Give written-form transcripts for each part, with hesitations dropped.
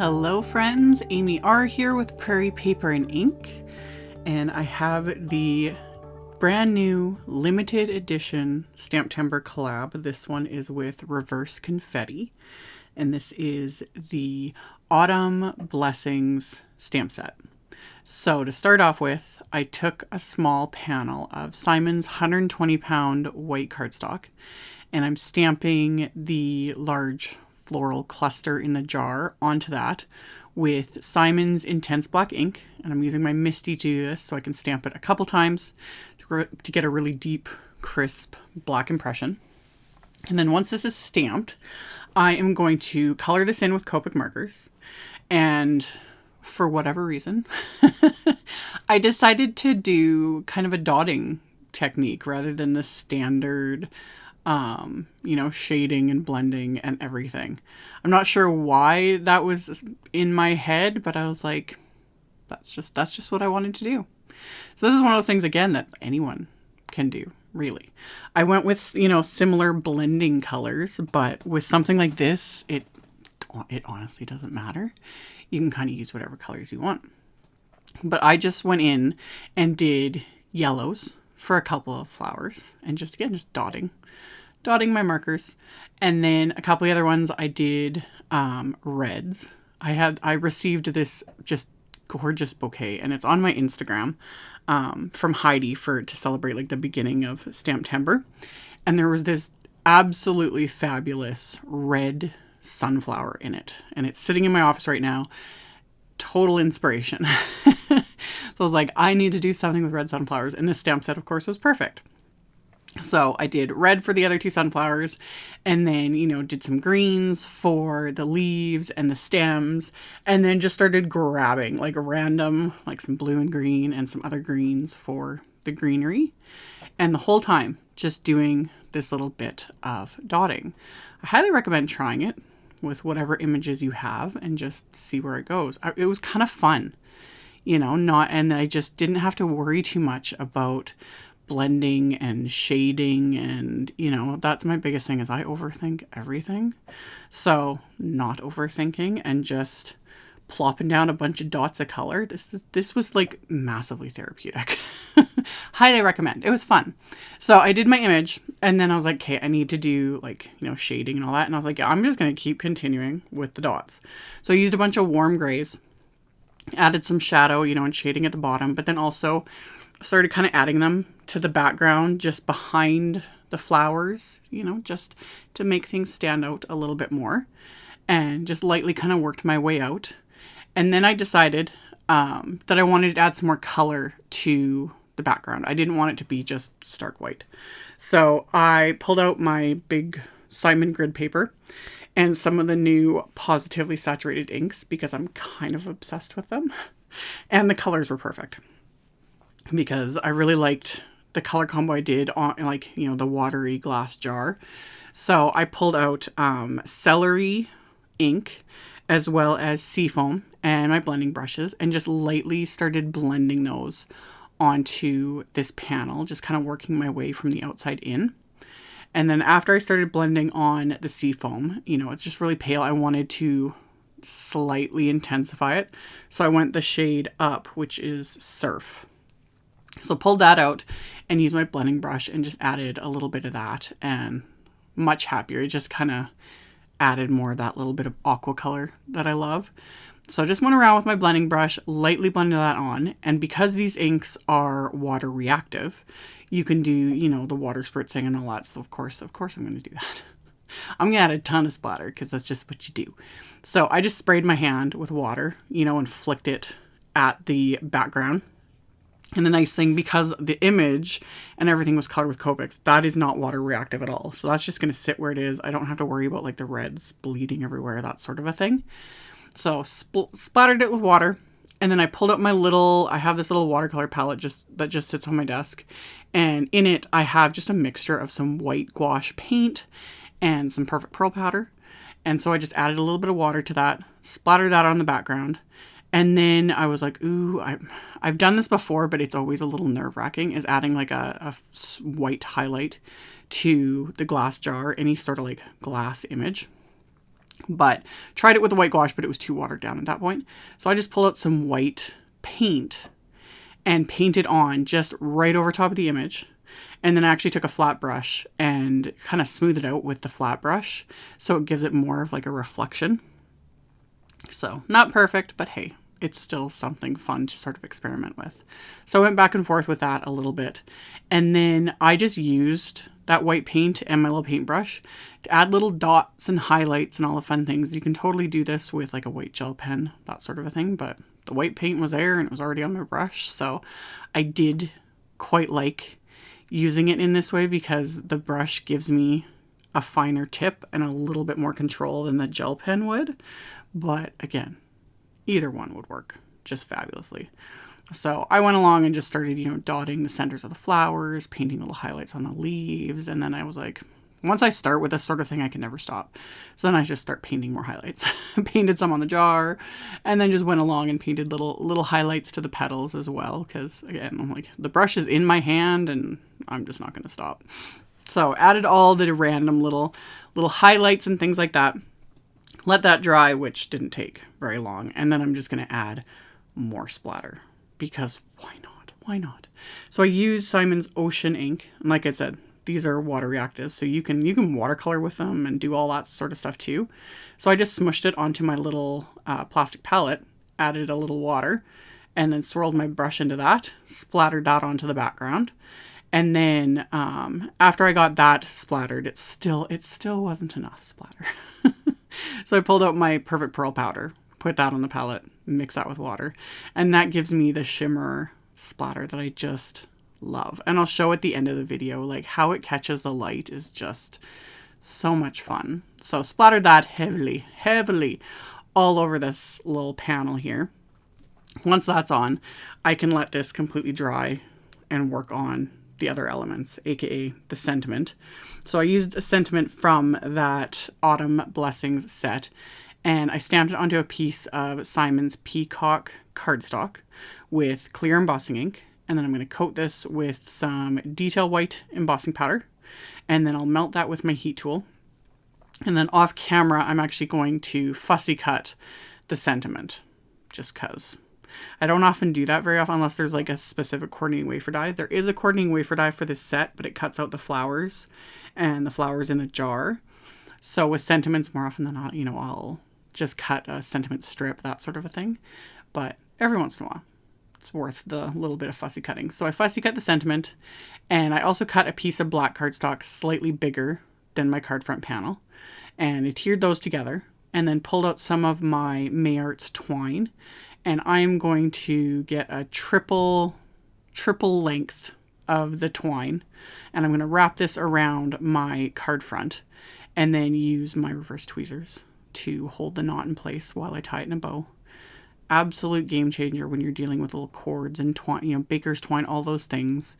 Hello friends, AmyR here with Prairie Paper and Ink, and I have the brand new limited edition STAMPtember collab. This one is with Reverse Confetti, and this is the Autumn Blessings stamp set. So to start off with, I took a small panel of Simon's 120 pound white cardstock, and I'm stamping the large floral cluster in the jar onto that with Simon's Intense Black ink, and I'm using my Misty to do this so I can stamp it a couple times to get a really deep, crisp black impression. And then once this is stamped, I am going to color this in with Copic Markers, and for whatever reason, I decided to do kind of a dotting technique rather than the standard shading and blending and everything. I'm not sure why that was in my head, but I was like, that's just what I wanted to do. So this is one of those things, again, that anyone can do, really. I went with, similar blending colors, but with something like this, it honestly doesn't matter. You can kind of use whatever colors you want. But I just went in and did yellows for a couple of flowers and just dotting my markers. And then a couple of the other ones I did reds. I received this just gorgeous bouquet, and it's on my Instagram from Heidi to celebrate like the beginning of STAMPtember. And there was this absolutely fabulous red sunflower in it, and it's sitting in my office right now. Total inspiration. So I was like, I need to do something with red sunflowers, and this stamp set, of course, was perfect. So I did red for the other two sunflowers, and then, did some greens for the leaves and the stems, and then just started grabbing like random, like some blue and green and some other greens for the greenery. And the whole time just doing this little bit of dotting. I highly recommend trying it with whatever images you have and just see where it goes. It was kind of fun, and I just didn't have to worry too much about blending and shading, and that's my biggest thing, is I overthink everything. So not overthinking and just plopping down a bunch of dots of color. This was like massively therapeutic. Highly recommend. It was fun. So I did my image, and then I was like, okay, I need to do shading and all that. And I was like, yeah, I'm just going to keep continuing with the dots. So I used a bunch of warm grays, added some shadow, and shading at the bottom, but then also started kind of adding them to the background just behind the flowers, just to make things stand out a little bit more, and just lightly kind of worked my way out. And then I decided that I wanted to add some more color to the background. I didn't want it to be just stark white. So I pulled out my big Simon grid paper and some of the new Pawsitively saturated inks, because I'm kind of obsessed with them. And the colors were perfect, because I really liked the color combo I did on the watery glass jar. So I pulled out CELERY ink as well as seafoam and my blending brushes, and just lightly started blending those onto this panel, just kind of working my way from the outside in. And then after I started blending on the seafoam, it's just really pale. I wanted to slightly intensify it. So I went the shade up, which is Surf. So pulled that out and used my blending brush and just added a little bit of that, and much happier. It just kind of added more of that little bit of aqua color that I love. So I just went around with my blending brush, lightly blended that on. And because these inks are water reactive, you can do, the water spritzing and all that. So of course I'm going to do that. I'm going to add a ton of splatter, because that's just what you do. So I just sprayed my hand with water, and flicked it at the background. And the nice thing, because the image and everything was colored with Copics, that is not water reactive at all. So that's just going to sit where it is. I don't have to worry about the reds bleeding everywhere, that sort of a thing. So splattered it with water. And then I pulled out I have this little watercolor palette that just sits on my desk. And in it, I have just a mixture of some white gouache paint and some Perfect Pearl powder. And so I just added a little bit of water to that, splattered that on the background. And then I was like, ooh, I've done this before, but it's always a little nerve-wracking, is adding a white highlight to the glass jar, any sort of glass image. But tried it with the white gouache, but it was too watered down at that point. So I just pulled out some white paint and painted on just right over top of the image. And then I actually took a flat brush and kind of smoothed it out with the flat brush, so it gives it more of like a reflection. So not perfect, but hey, it's still something fun to sort of experiment with. So I went back and forth with that a little bit. And then I just used that white paint and my little paintbrush to add little dots and highlights and all the fun things. You can totally do this with like a white gel pen, that sort of a thing, but the white paint was there and it was already on my brush. So I did quite like using it in this way because the brush gives me a finer tip and a little bit more control than the gel pen would. But again, either one would work just fabulously. So I went along and just started, dotting the centers of the flowers, painting little highlights on the leaves. And then I was like, once I start with this sort of thing, I can never stop. So then I just start painting more highlights. Painted some on the jar and then just went along and painted little highlights to the petals as well. Because again, I'm like, the brush is in my hand and I'm just not going to stop. So added all the random little highlights and things like that. Let that dry, which didn't take very long. And then I'm just going to add more splatter because why not? Why not? So I used Simon's Ocean ink. And like I said, these are water reactive, so you can watercolor with them and do all that sort of stuff too. So I just smushed it onto my little plastic palette, added a little water, and then swirled my brush into that, splattered that onto the background. And then after I got that splattered, it still wasn't enough splatter. So I pulled out my Perfect Pearl powder, put that on the palette, mix that with water, and that gives me the shimmer splatter that I just love. And I'll show at the end of the video, like how it catches the light is just so much fun. So splattered that heavily all over this little panel here. Once that's on, I can let this completely dry and work on the other elements, aka the sentiment. So I used a sentiment from that Autumn Blessings set and I stamped it onto a piece of Simon's Peacock cardstock with clear embossing ink. And then I'm going to coat this with some detail white embossing powder. And then I'll melt that with my heat tool. And then off camera, I'm actually going to fussy cut the sentiment just because. I don't often do that very often unless there's like a specific coordinating wafer die. There is a coordinating wafer die for this set, but it cuts out the flowers and the flowers in the jar. So with sentiments, more often than not, I'll just cut a sentiment strip, that sort of a thing. But every once in a while, it's worth the little bit of fussy cutting. So I fussy cut the sentiment, and I also cut a piece of black cardstock slightly bigger than my card front panel, and I tiered those together, and then pulled out some of my AmyR's twine, and I'm going to get a triple length of the twine, and I'm going to wrap this around my card front, and then use my reverse tweezers to hold the knot in place while I tie it in a bow. Absolute game changer when you're dealing with little cords and twine, baker's twine, all those things.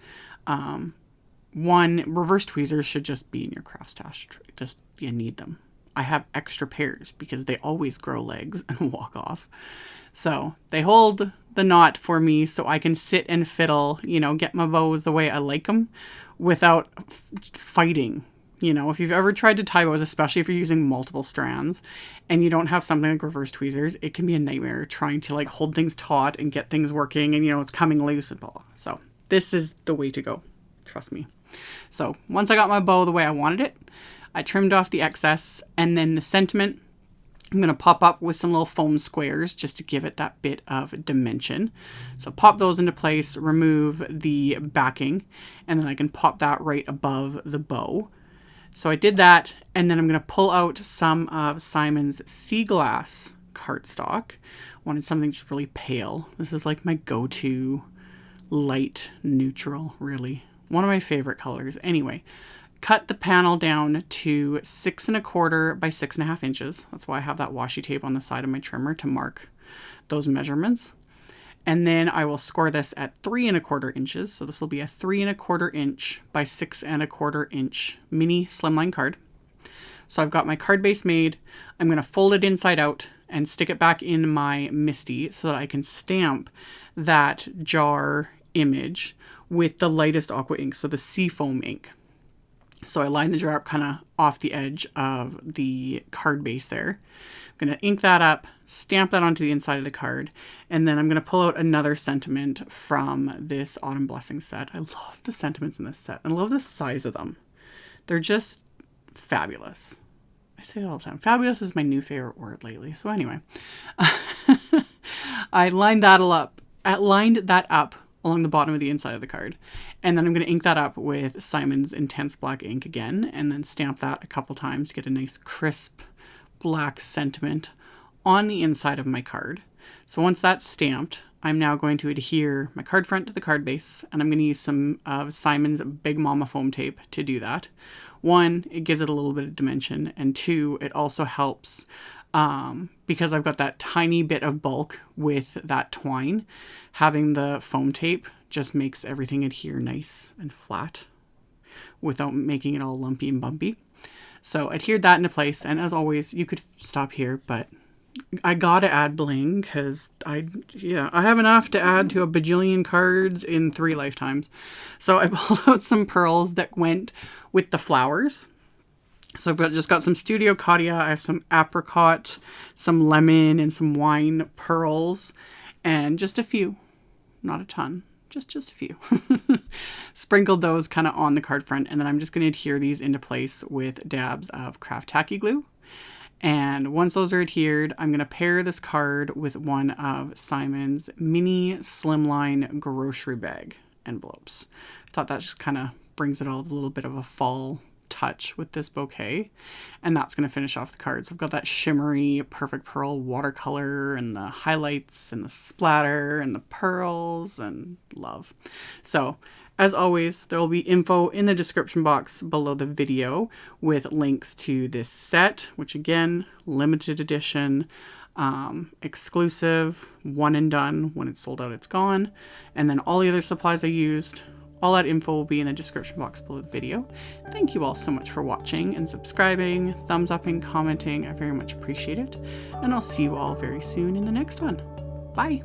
Reverse tweezers should just be in your craft stash. Just, you need them. I have extra pairs because they always grow legs and walk off. So they hold the knot for me so I can sit and fiddle, get my bows the way I like them without fighting. If you've ever tried to tie bows, especially if you're using multiple strands and you don't have something like reverse tweezers, it can be a nightmare trying to like hold things taut and get things working and it's coming loose and blah. So this is the way to go. Trust me. So once I got my bow the way I wanted it, I trimmed off the excess, and then the sentiment, I'm going to pop up with some little foam squares just to give it that bit of dimension. So pop those into place, remove the backing, and then I can pop that right above the bow. So I did that, and then I'm going to pull out some of Simon's Sea Glass cardstock. Wanted something just really pale. This is like my go-to light neutral, really. One of my favorite colors. Anyway, cut the panel down to 6 1/4 by 6 1/2 inches. That's why I have that washi tape on the side of my trimmer to mark those measurements. And then I will score this at 3 1/4 inches. So this will be a 3 1/4 inch by 6 1/4 inch mini slimline card. So I've got my card base made. I'm going to fold it inside out and stick it back in my MISTI so that I can stamp that jar image with the lightest aqua ink, so the seafoam ink. So I lined the jar up kind of off the edge of the card base there. I'm going to ink that up, stamp that onto the inside of the card, and then I'm going to pull out another sentiment from this Autumn Blessings set. I love the sentiments in this set. I love the size of them. They're just fabulous. I say it all the time. Fabulous is my new favorite word lately. So anyway, I lined that up along the bottom of the inside of the card. And then I'm going to ink that up with Simon's Intense Black ink again, and then stamp that a couple times to get a nice crisp black sentiment on the inside of my card. So once that's stamped, I'm now going to adhere my card front to the card base, and I'm going to use some of Simon's Big Mama foam tape to do that. One, it gives it a little bit of dimension, and two, it also helps because I've got that tiny bit of bulk with that twine. Having the foam tape just makes everything adhere nice and flat without making it all lumpy and bumpy. So adhered that into place, and as always, you could stop here, but I gotta add bling because I have enough to add to a bajillion cards in 3 lifetimes. So I pulled out some pearls that went with the flowers. So I've just got some Studio Caudia, I have some apricot, some lemon, and some wine pearls, and just a few, not a ton, just a few. Sprinkled those kind of on the card front, and then I'm just going to adhere these into place with dabs of Craft Tacky Glue. And once those are adhered, I'm going to pair this card with one of Simon's mini slimline grocery bag envelopes. I thought that just kind of brings it all a little bit of a fall touch with this bouquet, and that's going to finish off the card. So I've got that shimmery perfect pearl watercolor and the highlights and the splatter and the pearls and love. So as always, there will be info in the description box below the video with links to this set, which again, limited edition, exclusive, one and done. When it's sold out, it's gone. And then all the other supplies I used, all that info will be in the description box below the video. Thank you all so much for watching and subscribing, thumbs up and commenting. I very much appreciate it. And I'll see you all very soon in the next one. Bye.